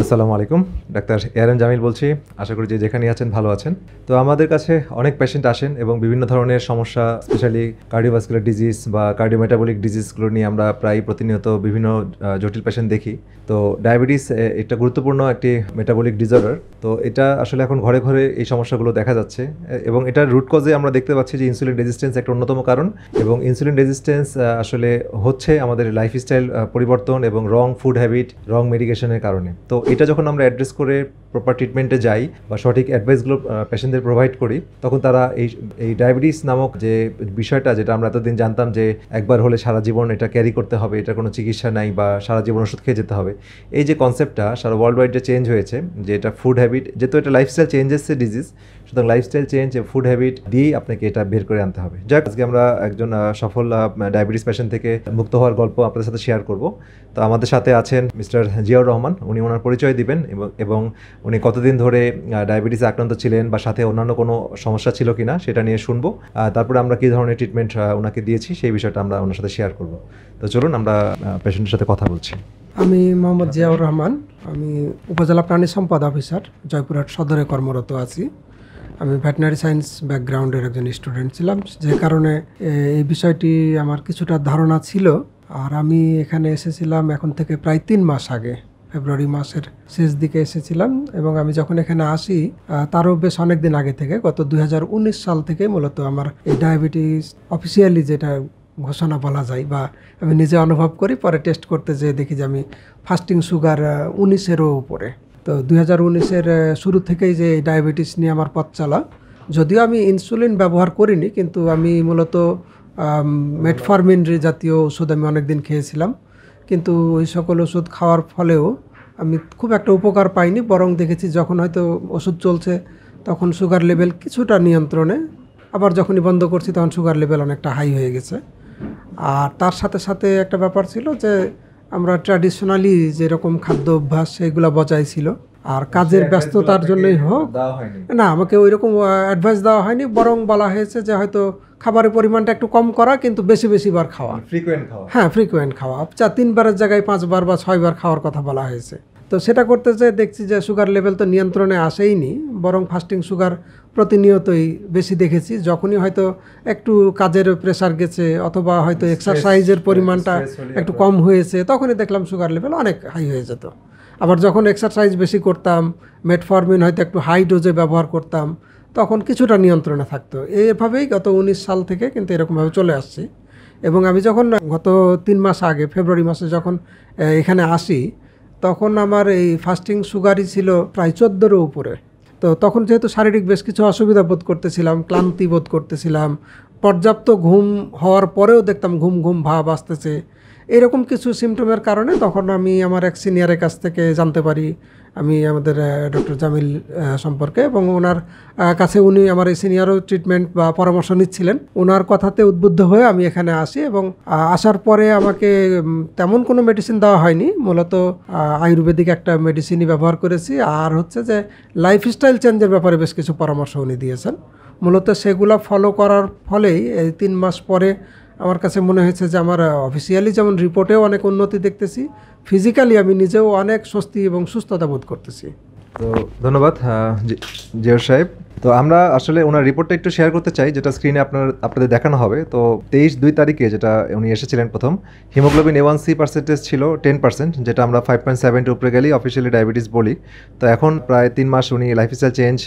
আসসালামু আলাইকুম, doctor ARM Jamil বলছি। আশা করি যে যেখানে আছেন ভালো আছেন। তো আমাদের কাছে অনেক পেশেন্ট আসেন এবং বিভিন্ন ধরনের সমস্যা, স্পেশালি কার্ডিওভাস্কুলার ডিজিজ বা কার্ডিওমেটাবলিক ডিজিজগুলো নিয়ে আমরা প্রায় প্রতিনিয়ত বিভিন্ন জটিল পেশেন্ট দেখি। তো ডায়াবেটিস একটা গুরুত্বপূর্ণ একটি মেটাবলিক ডিসঅর্ডার। তো এটা আসলে এখন ঘরে ঘরে এই সমস্যাগুলো দেখা যাচ্ছে এবং এটার রুট কজে আমরা দেখতে পাচ্ছি যে ইনসুলিন রেজিস্ট্যান্স একটা অন্যতম কারণ। এবং ইনসুলিন রেজিস্ট্যান্স আসলে হচ্ছে আমাদের লাইফস্টাইল পরিবর্তন এবং রং ফুড হ্যাবিট, রং মেডিকেশনের কারণে। তো এটা যখন আমরা অ্যাড্রেস করে প্রপার ট্রিটমেন্টে যাই বা সঠিক অ্যাডভাইসগুলো পেশেন্টদের প্রোভাইড করি, তখন তারা এই ডায়াবেটিস নামক যে বিষয়টা, যেটা আমরা এতদিন জানতাম যে একবার হলে সারা জীবন এটা ক্যারি করতে হবে, এটা কোনো চিকিৎসা নাই বা সারা জীবন ওষুধ খেয়ে যেতে হবে, এই যে কনসেপ্টটা সারা ওয়ার্ল্ড ওয়াইড চেঞ্জ হয়েছে, যে এটা ফুড হ্যাবিট, যেহেতু এটা লাইফস্টাইল চেঞ্জেসের ডিজিজ, সুতরাং লাইফস্টাইল চেঞ্জ ফুড হ্যাবিট দিয়েই আপনাকে এটা বের করে আনতে হবে। যাক, আজকে আমরা একজন সফল ডায়াবেটিস পেশেন্ট থেকে মুক্ত হওয়ার গল্প আপনাদের সাথে শেয়ার করব। তো আমাদের সাথে আছেন মিস্টার জিয়াউর রহমান। উনি ওনার পরিচয় দিবেন এবং উনি কতদিন ধরে ডায়াবেটিসে আক্রান্ত ছিলেন বা সাথে অন্যান্য কোনো সমস্যা ছিল কিনা সেটা নিয়ে শুনবো। তারপরে আমরা কী ধরনের ট্রিটমেন্ট ওনাকে দিয়েছি সেই বিষয়টা আমরা ওনার সাথে শেয়ার করব। তো চলুন আমরা পেশেন্টের সাথে কথা বলছি। আমি মোহাম্মদ জিয়াউর রহমান, আমি উপজেলা প্রাণী সম্পদ অফিসার, জয়পুরহাট সদরে কর্মরত আছি। আমি ভেটেনারি সায়েন্স ব্যাকগ্রাউন্ডের একজন স্টুডেন্ট ছিলাম, যে কারণে এই বিষয়টি আমার কিছুটা ধারণা ছিল। আর আমি এখানে এসেছিলাম এখন থেকে প্রায় 3 মাস আগে, ফেব্রুয়ারি মাসের শেষ দিকে এসেছিলাম। এবং আমি যখন এখানে আসি তারও বেশ অনেক দিন আগে থেকে, গত 2019 সাল থেকে মূলত আমার এই ডায়াবেটিস অফিসিয়ালি যেটা ঘোষণা বলা যায় বা আমি নিজে অনুভব করি, পরে টেস্ট করতে যেয়ে দেখি যে আমি ফাস্টিং সুগার 19-এরও উপরে। তো 2019-এর শুরু থেকেই যে ডায়াবেটিস নিয়ে আমার পথ চলা। যদিও আমি ইনসুলিন ব্যবহার করিনি, কিন্তু আমি মূলত মেটফরমিন জাতীয় ওষুধ আমি অনেক দিন খেয়েছিলাম, কিন্তু ওই সকল ওষুধ খাওয়ার ফলেও আমি খুব একটা উপকার পাইনি। বরং দেখেছি যখন হয়তো ওষুধ চলছে তখন সুগার লেভেল কিছুটা নিয়ন্ত্রণে, আবার যখনই বন্ধ করছি তখন সুগার লেভেল অনেকটা হাই হয়ে গেছে। আর তার সাথে সাথে একটা ব্যাপার ছিল যে আমরা ট্র্যাডিশনালি যেরকম খাদ্য অভ্যাস সেগুলো বজায় ছিল। আর কাজের ব্যস্ততার জন্যই হোক না, আমাকে ওই রকম অ্যাডভাইস দেওয়া হয়নি, বরং বলা হয়েছে যে হয়তো খাবারের পরিমাণটা একটু কম করা, কিন্তু বেশি বার খাওয়া, হ্যাঁ ফ্রিকোয়েন্ট খাওয়া। 3 বারের জায়গায় 5 বার বা 6 বার খাওয়ার কথা বলা হয়েছে। তো সেটা করতে যেয়ে দেখছি যে সুগার লেভেল তো নিয়ন্ত্রণে আসেইনি, বরং ফাস্টিং সুগার প্রতিনিয়তই বেশি দেখেছি। যখনই হয়তো একটু কাজের প্রেশার গেছে অথবা হয়তো এক্সারসাইজের পরিমাণটা একটু কম হয়েছে, তখনই দেখলাম সুগার লেভেল অনেক হাই হয়ে যেত। আবার যখন এক্সারসাইজ বেশি করতাম, মেটফরমিন হয়তো একটু হাই ডোজে ব্যবহার করতাম, তখন কিছুটা নিয়ন্ত্রণে থাকতো। এইভাবেই গত 19 সাল থেকে কিন্তু এরকমভাবে চলে আসছি। এবং আমি যখন গত 3 মাস আগে ফেব্রুয়ারি মাসে যখন এখানে আসি, তখন আমার এই ফাস্টিং সুগারই ছিল প্রায় 14-এরও উপরে। তো তখন যেহেতু শারীরিক বেশ কিছু অসুবিধা বোধ করতেছিলাম, ক্লান্তি বোধ করতেছিলাম, পর্যাপ্ত ঘুম হওয়ার পরেও দেখতাম ঘুম ভাব আসতেছে, এরকম কিছু সিমটমের কারণে তখন আমি আমার এক সিনিয়রের কাছ থেকে জানতে পারি আমি আমাদের ডক্টর জামিল সম্পর্কে, এবং ওনার কাছে উনি আমার এই সিনিয়রও ট্রিটমেন্ট বা পরামর্শ নিচ্ছিলেন। ওনার কথাতে উদ্বুদ্ধ হয়ে আমি এখানে আসি এবং আসার পরে আমাকে তেমন কোনো মেডিসিন দেওয়া হয়নি, মূলত আয়ুর্বেদিক একটা মেডিসিনই ব্যবহার করেছি। আর হচ্ছে যে লাইফস্টাইল চেঞ্জের ব্যাপারে বেশ কিছু পরামর্শ উনি দিয়েছেন। মূলত সেগুলো ফলো করার ফলেই এই 3 মাস পরে আমার কাছে মনে হয়েছে যে আমার অফিসিয়ালি যেমন রিপোর্টেও অনেক উন্নতি দেখতেছি, ফিজিক্যালি আমি নিজেও অনেক স্বস্তি এবং সুস্থতা বোধ করতেছি। তো ধন্যবাদ জিয়াউর সাহেব। তো আমরা আসলে ওনার রিপোর্টটা একটু শেয়ার করতে চাই, যেটা স্ক্রিনে আপনাদের দেখানো হবে। তো 23/2 তারিখে যেটা উনি এসেছিলেন প্রথম, হিমোগ্লোবিন A1C পার্সেন্টেজ ছিল 10%, যেটা আমরা 5.7 উপরে গেলেই অফিসিয়ালি ডায়াবেটিস বলি। তো এখন প্রায় 3 মাস উনি লাইফস্টাইল চেঞ্জ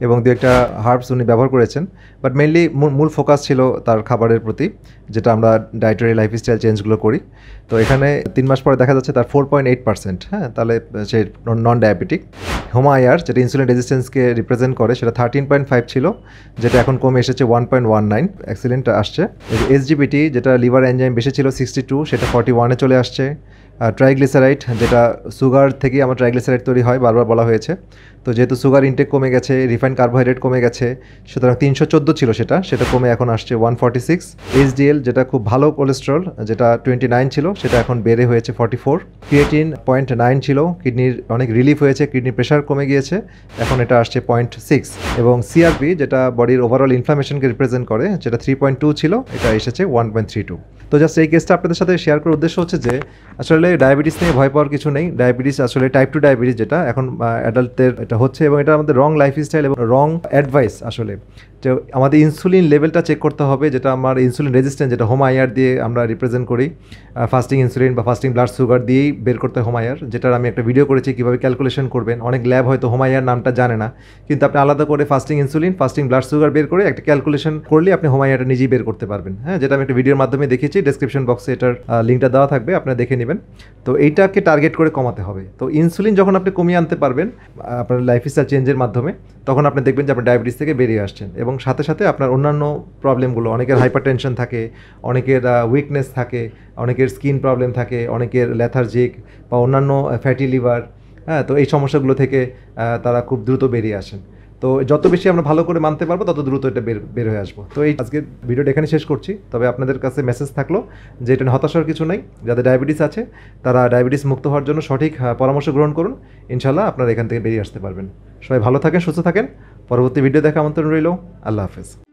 এবং 2-একটা হার্বস উনি ব্যবহার করেছেন, বাট মেইনলি মূল ফোকাস ছিল তার খাবারের প্রতি, যেটা আমরা ডায়েটারি লাইফস্টাইল চেঞ্জগুলো করি। তো এখানে 3 মাস পরে দেখা যাচ্ছে তার 4.8%, হ্যাঁ, তাহলে সে নন ডায়াবেটিক। HOMA-IR যেটা ইনসুলিন রেজিস্ট্যান্সকে রিপ্রেজেন্ট করে, সেটা 13.5 ছিল, যেটা এখন কমে এসেছে 1.19, এক্সিলেন্ট আসছে। SGPT যেটা লিভার এনজাইম বেশি ছিল 62, সেটা 41-এ চলে আসছে। ট্রাইগ্লিসারাইড, যেটা সুগার থেকেই আমার ট্রাইগ্লিসারাইড তৈরি হয়, বারবার বলা হয়েছে। তো যেহেতু সুগার ইনটেক কমে গেছে, রিফাইন্ড কার্বোহাইড্রেট কমে গেছে, সুতরাং 314 ছিল সেটা কমে এখন আসছে 146। HDL যেটা খুব ভালো কোলেস্টেরল, যেটা 29 ছিল, সেটা এখন বেড়ে হয়েছে 44। ক্রিয়েটিন 0.9 ছিল, কিডনির অনেক রিলিফ হয়েছে, কিডনির প্রেশার কমে গিয়েছে, এখন এটা আসছে 0.6। এবং CRP যেটা বডির ওভারঅল ইনফ্লামেশনকে রিপ্রেজেন্ট করে, যেটা 3.2 ছিল, এটা এসেছে 1.32। তো জাস্ট এই কেসটা আপনাদের সাথে শেয়ার করার উদ্দেশ্য হচ্ছে যে আসলে ডায়াবেটিস নিয়ে ভয় পাওয়ার কিছু নেই। ডায়াবেটিস আসলে টাইপ 2 ডায়াবেটিস, যেটা এখন অ্যাডাল্টদের এটা হচ্ছে, এবং এটা আমাদের রং লাইফস্টাইল এবং রং অ্যাডভাইস। আসলে যে আমাদের ইনসুলিন লেভেলটা চেক করতে হবে, যেটা আমার ইনসুলিন রেজিস্ট্যান্ট, যেটা হোম আইআর দিয়ে আমরা রিপ্রেজেন্ট করি। ফাস্টিং ইনসুলিন বা ফাস্টিং ব্লাড সুগার দিয়েই বের করতে হয় হোম আইআর, যেটার আমি একটা ভিডিও করেছি কীভাবে ক্যালকুলেশন করবেন। অনেক ল্যাব হয়তো হোম আইআর নামটা জানে না, কিন্তু আপনি আলাদা করে fasting insulin, fasting blood sugar বের করে একটা ক্যালকুলেশন করলে আপনি হোম আইআরটা নিজেই বের করতে পারবেন। হ্যাঁ, যেটা আমি একটা ভিডিওর মাধ্যমে দেখেছি, ডেসক্রিপশন বক্সে এটার লিঙ্কটা দেওয়া থাকবে, আপনারা দেখে নেবেন। তো এইটাকে টার্গেট করে কমাতে হবে। তো ইনসুলিন যখন আপনি কমিয়ে আনতে পারবেন আপনার লাইফস্টাইল চেঞ্জের মাধ্যমে, তখন আপনি দেখবেন যে আপনি ডায়াবেটিস থেকে বেরিয়ে আসছেন, এবং সাথে সাথে আপনার অন্যান্য প্রবলেমগুলো, অনেকের হাইপার টেনশন থাকে, অনেকের উইকনেস থাকে, অনেকের স্কিন প্রবলেম থাকে, অনেকের লেথার্জিক বা অন্যান্য ফ্যাটি লিভার, হ্যাঁ, তো এই সমস্যাগুলো থেকে তারা খুব দ্রুত বেরিয়ে আসেন। তো যত বেশি আমরা ভালো করে মানতে পারবো তত দ্রুত এটা বের হয়ে আসবো। তো এই আজকের ভিডিওটা এখানে শেষ করছি। তবে আপনাদের কাছে মেসেজ থাকলো যে এটা হতাশার কিছু নেই। যাদের ডায়াবেটিস আছে তারা ডায়াবেটিস মুক্ত হওয়ার জন্য সঠিক পরামর্শ গ্রহণ করুন। ইনশাল্লাহ আপনারা এখান থেকে বেরিয়ে আসতে পারবেন। সবাই ভালো থাকেন, সুস্থ থাকেন। পরবর্তী ভিডিও দেখা আমন্ত্রণ রইল। আল্লাহ হাফেজ।